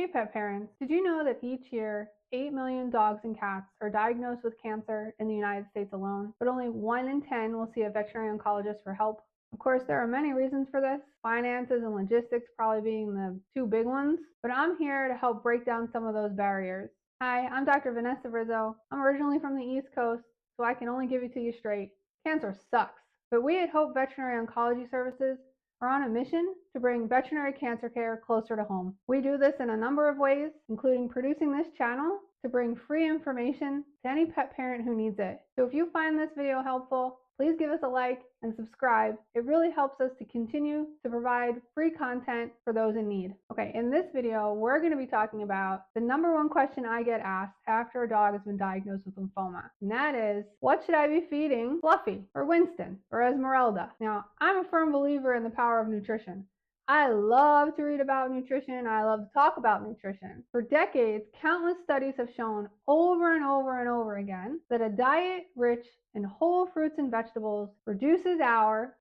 Hey pet parents, did you know that each year 8 million dogs and cats are diagnosed with cancer in the United States alone, but only 1 in 10 will see a veterinary oncologist for help? Of course, there are many reasons for this, finances and logistics probably being the two big ones, but I'm here to help break down some of those barriers. Hi, I'm Dr. Vanessa Rizzo. I'm originally from the East Coast, so I can only give it to you straight. Cancer sucks, but we at Hope Veterinary Oncology Services are on a mission to bring veterinary cancer care closer to home. We do this in a number of ways, including producing this channel to bring free information to any pet parent who needs it. So if you find this video helpful, please give us a like and subscribe. It really helps us to continue to provide free content for those in need. Okay, in this video, we're going to be talking about the number one question I get asked after a dog has been diagnosed with lymphoma. And that is, what should I be feeding Fluffy or Winston or Esmeralda? Now, I'm a firm believer in the power of nutrition. I love to read about nutrition. I love to talk about nutrition. For decades, countless studies have shown over and over and over again that a diet rich in whole fruits and vegetables reduces our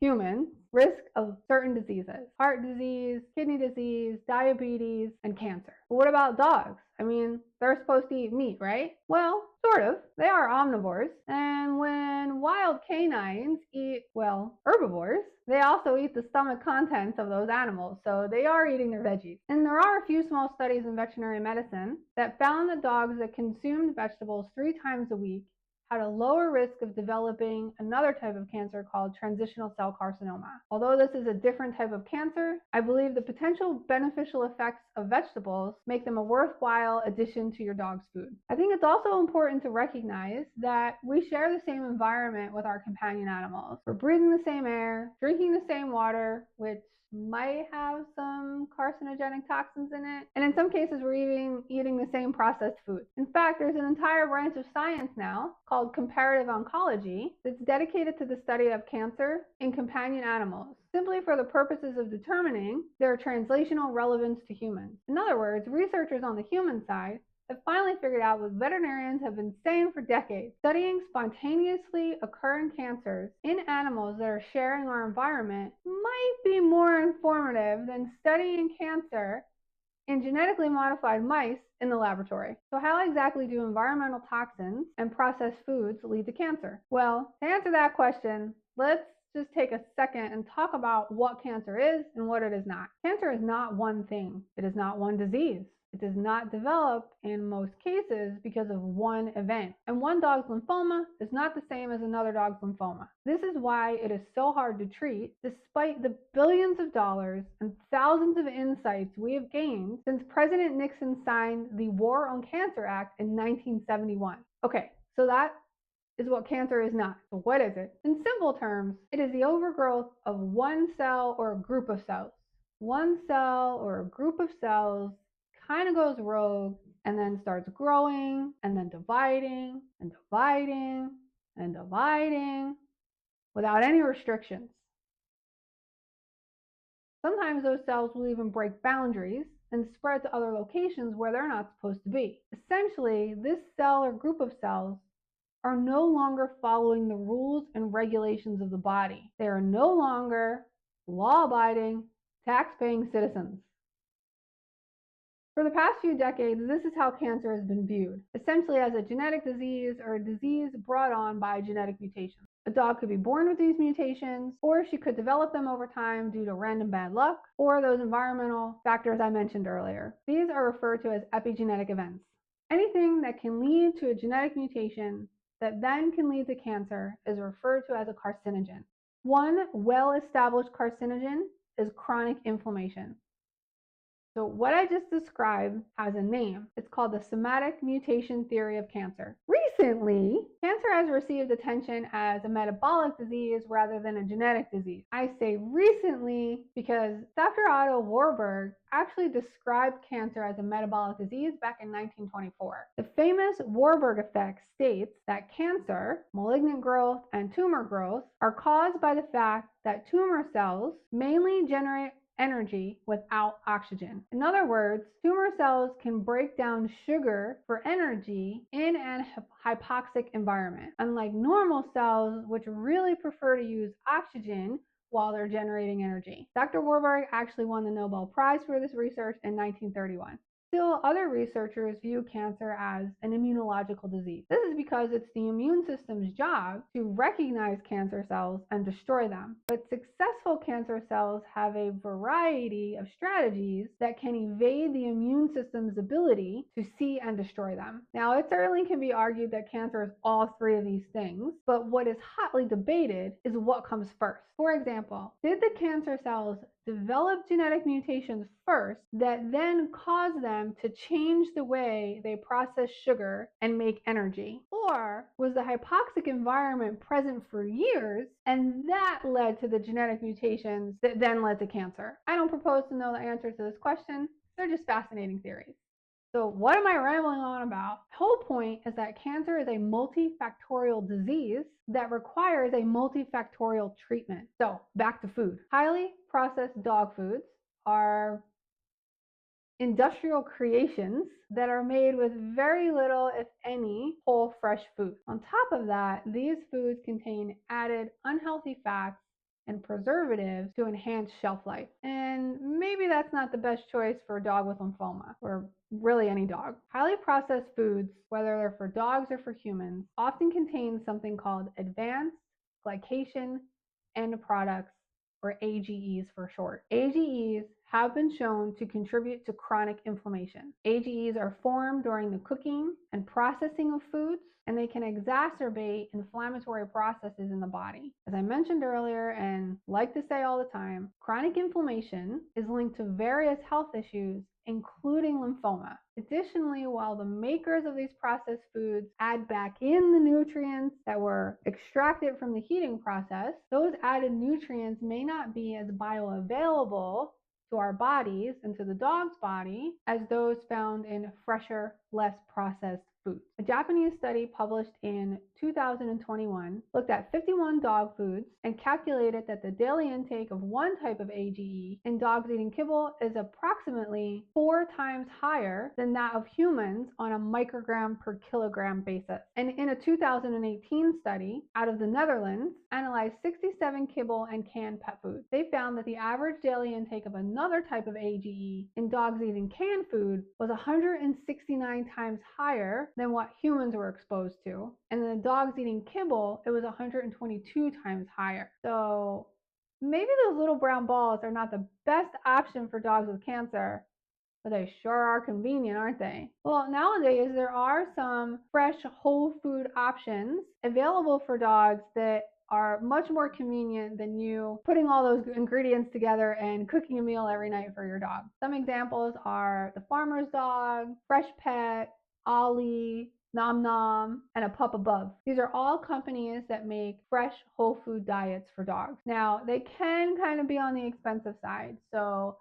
human risk of certain diseases: heart disease, kidney disease, diabetes, and cancer. But what about dogs? I mean, they're supposed to eat meat, right? Well, sort of. They are omnivores. And when wild canines eat, well, herbivores, they also eat the stomach contents of those animals. So they are eating their veggies. And there are a few small studies in veterinary medicine that found that dogs that consumed vegetables 3 times a week had a lower risk of developing another type of cancer called transitional cell carcinoma. Although this is a different type of cancer, I believe the potential beneficial effects of vegetables make them a worthwhile addition to your dog's food. I think it's also important to recognize that we share the same environment with our companion animals. We're breathing the same air, drinking the same water, which might have some carcinogenic toxins in it. And in some cases, we're even eating the same processed food. In fact, there's an entire branch of science now called comparative oncology that's dedicated to the study of cancer in companion animals, simply for the purposes of determining their translational relevance to humans. In other words, researchers on the human side have finally figured out what veterinarians have been saying for decades. Studying spontaneously occurring cancers in animals that are sharing our environment might be more informative than studying cancer in genetically modified mice in the laboratory. So how exactly do environmental toxins and processed foods lead to cancer? Well, to answer that question, let's just take a second and talk about what cancer is and what it is not. Cancer is not one thing. It is not one disease. It does not develop in most cases because of one event. And one dog's lymphoma is not the same as another dog's lymphoma. This is why it is so hard to treat, despite the billions of dollars and thousands of insights we have gained since President Nixon signed the War on Cancer Act in 1971. Okay, so that is what cancer is not. So what is it? In simple terms, it is the overgrowth of one cell or a group of cells. One cell or a group of cells kind of goes rogue and then starts growing and then dividing and dividing and dividing without any restrictions. Sometimes those cells will even break boundaries and spread to other locations where they're not supposed to be. Essentially, this cell or group of cells are no longer following the rules and regulations of the body. They are no longer law-abiding, tax-paying citizens. For the past few decades, this is how cancer has been viewed, essentially as a genetic disease or a disease brought on by genetic mutations. A dog could be born with these mutations, or she could develop them over time due to random bad luck, or those environmental factors I mentioned earlier. These are referred to as epigenetic events. Anything that can lead to a genetic mutation that then can lead to cancer is referred to as a carcinogen. One well-established carcinogen is chronic inflammation. So what I just described has a name. It's called the somatic mutation theory of cancer. Recently, cancer has received attention as a metabolic disease rather than a genetic disease. I say recently because Dr. Otto Warburg actually described cancer as a metabolic disease back in 1924. The famous Warburg effect states that cancer, malignant growth, and tumor growth are caused by the fact that tumor cells mainly generate energy without oxygen. In other words, tumor cells can break down sugar for energy in an hypoxic environment, unlike normal cells, which really prefer to use oxygen, while they're generating energy. Dr. Warburg actually won the Nobel Prize for this research in 1931. Still, other researchers view cancer as an immunological disease. This is because it's the immune system's job to recognize cancer cells and destroy them. But successful cancer cells have a variety of strategies that can evade the immune system's ability to see and destroy them. Now, it certainly can be argued that cancer is all three of these things, but what is hotly debated is what comes first. For example, did the cancer cells develop genetic mutations first that then cause them to change the way they process sugar and make energy? Or was the hypoxic environment present for years and that led to the genetic mutations that then led to cancer? I don't propose to know the answer to this question. They're just fascinating theories. So what am I rambling on about? The whole point is that cancer is a multifactorial disease that requires a multifactorial treatment. So back to food. Highly processed dog foods are industrial creations that are made with very little, if any, whole fresh food. On top of that, these foods contain added unhealthy fats and preservatives to enhance shelf life. And maybe that's not the best choice for a dog with lymphoma, or really any dog. Highly processed foods, whether they're for dogs or for humans, often contain something called advanced glycation end products, or AGEs for short. AGEs have been shown to contribute to chronic inflammation. AGEs are formed during the cooking and processing of foods, and they can exacerbate inflammatory processes in the body. As I mentioned earlier, and like to say all the time, chronic inflammation is linked to various health issues, including lymphoma. Additionally, while the makers of these processed foods add back in the nutrients that were extracted from the heating process, those added nutrients may not be as bioavailable to our bodies and to the dog's body as those found in fresher, less processed foods. A Japanese study published in 2021 looked at 51 dog foods and calculated that the daily intake of one type of AGE in dogs eating kibble is approximately 4 times higher than that of humans on a microgram per kilogram basis. And in a 2018 study out of the Netherlands, analyzed 67 kibble and canned pet foods. They found that the average daily intake of another type of AGE in dogs eating canned food was 169 times higher than what humans were exposed to. And in the dogs eating kibble, it was 122 times higher. So maybe those little brown balls are not the best option for dogs with cancer, but they sure are convenient, aren't they? Well, nowadays there are some fresh whole food options available for dogs that are much more convenient than you putting all those ingredients together and cooking a meal every night for your dog. Some examples are the Farmer's Dog, Fresh Pet, Ollie, Nom Nom, and A Pup Above. These are all companies that make fresh whole food diets for dogs. Now, they can kind of be on the expensive side. So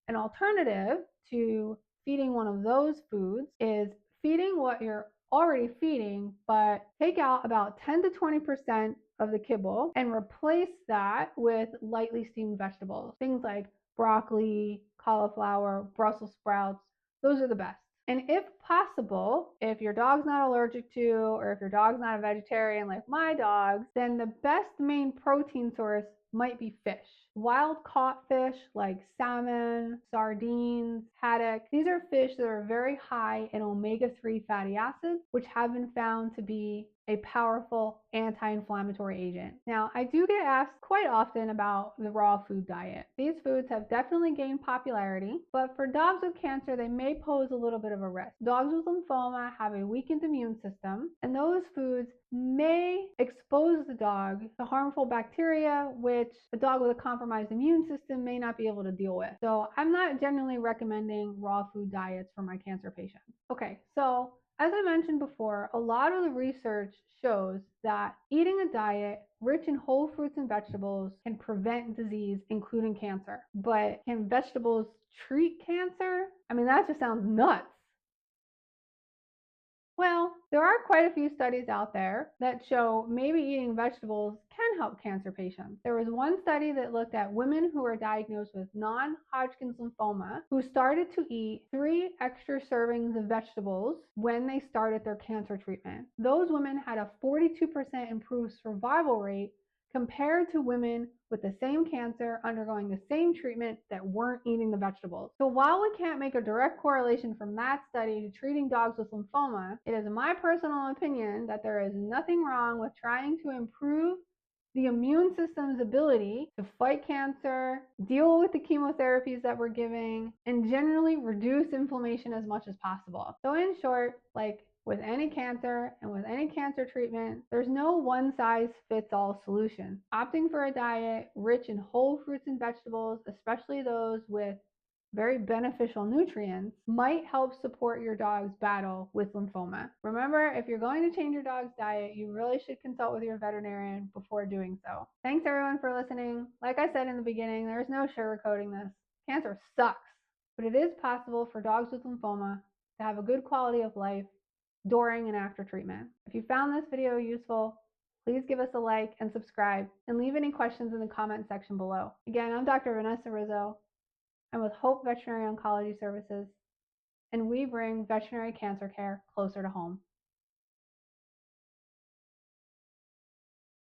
an alternative to feeding one of those foods is feeding what you're already feeding, but take out about 10 to 20% of the kibble and replace that with lightly steamed vegetables. Things like broccoli, cauliflower, Brussels sprouts. Those are the best. And if possible, if your dog's not allergic to, or if your dog's not a vegetarian like my dogs, then the best main protein source might be fish. Wild caught fish like salmon, sardines, haddock. These are fish that are very high in omega-3 fatty acids, which have been found to be a powerful anti-inflammatory agent. Now, I do get asked quite often about the raw food diet. These foods have definitely gained popularity, but for dogs with cancer, they may pose a little bit of a risk. Dogs with lymphoma have a weakened immune system, and those foods may expose the dog to harmful bacteria, which a dog with a compromised immune system may not be able to deal with. So I'm not generally recommending raw food diets for my cancer patients. Okay, so as I mentioned before, a lot of the research shows that eating a diet rich in whole fruits and vegetables can prevent disease, including cancer. But can vegetables treat cancer? I mean, that just sounds nuts. Well, there are quite a few studies out there that show maybe eating vegetables can help cancer patients. There was one study that looked at women who were diagnosed with non-Hodgkin's lymphoma who started to eat 3 extra servings of vegetables when they started their cancer treatment. Those women had a 42% improved survival rate compared to women with the same cancer undergoing the same treatment that weren't eating the vegetables. So while we can't make a direct correlation from that study to treating dogs with lymphoma, it is my personal opinion that there is nothing wrong with trying to improve the immune system's ability to fight cancer, deal with the chemotherapies that we're giving, and generally reduce inflammation as much as possible. So in short, like with any cancer and with any cancer treatment, there's no one size fits all solution. Opting for a diet rich in whole fruits and vegetables, especially those with very beneficial nutrients, might help support your dog's battle with lymphoma. Remember, if you're going to change your dog's diet, you really should consult with your veterinarian before doing so. Thanks everyone for listening. Like I said in the beginning, there's no sugarcoating this. Cancer sucks, but it is possible for dogs with lymphoma to have a good quality of life during and after treatment. If you found this video useful, please give us a like and subscribe, and leave any questions in the comment section below. Again, I'm Dr. Vanessa Rizzo. I'm with Hope Veterinary Oncology Services, and we bring veterinary cancer care closer to home.